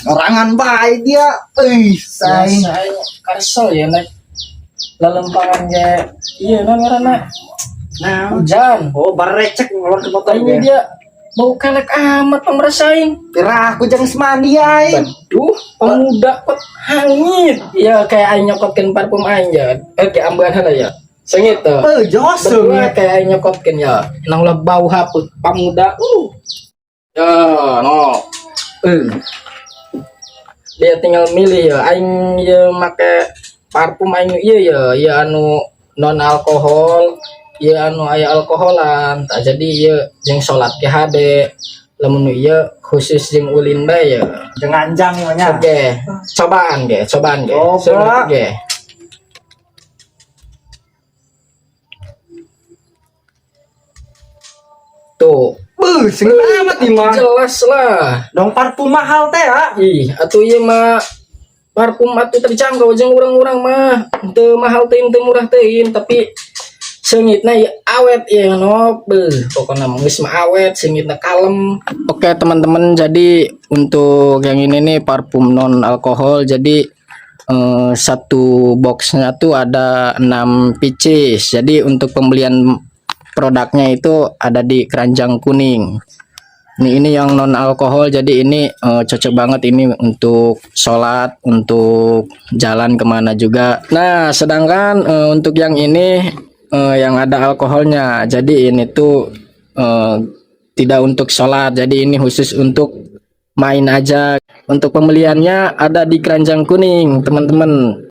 Orangan baik dia. Saya karso ya nak lalempangan ya. Iya nak. Nah, Hujan. oh barecek ngeluar ke motor Ini dia bau kelek amat pemerasain. Kira aku jangan semandi ay. Aduh, pemuda kok hangit. Ya kayak aing nyokotkeun parfum aing ya. Kayak ambean heula ya. Sengit tuh. Josem Berdua kayak aing nyokotkeun ya. Nang ulah bau haput pemuda. Ya, no. Dia tinggal milih ya. Aing ya make parfum aing ya anu non alkohol. Ya anu aya alkoholan. Tak jadi ya jeung salat ge hade. Lamun ieu khusus jeung ulin bae ya. dengan anjang nya. Oke, cobaan ge. Coba. Ge. Tuh, Sengit amat nih mah. jelas lah. Dong parfum mahal teh ya. Ih, atuh ieu mah parfum atuh terjangkau jeung urang-urang mah. Teu mahal teuing teu murah teuing, tapi seungitna ya awet ya no. Pokoknya geus mah awet, seungitna kalem. Oke, teman-teman, jadi untuk yang ini nih parfum non alkohol. Jadi satu boxnya tuh ada 6 pieces. Jadi untuk pembelian produknya itu ada di keranjang kuning. Ini yang non alkohol, jadi ini cocok banget ini untuk sholat, untuk jalan kemana juga. Nah, sedangkan untuk yang ini yang ada alkoholnya, jadi ini tuh tidak untuk sholat, jadi ini khusus untuk main aja. Untuk pembeliannya ada di keranjang kuning, teman-teman.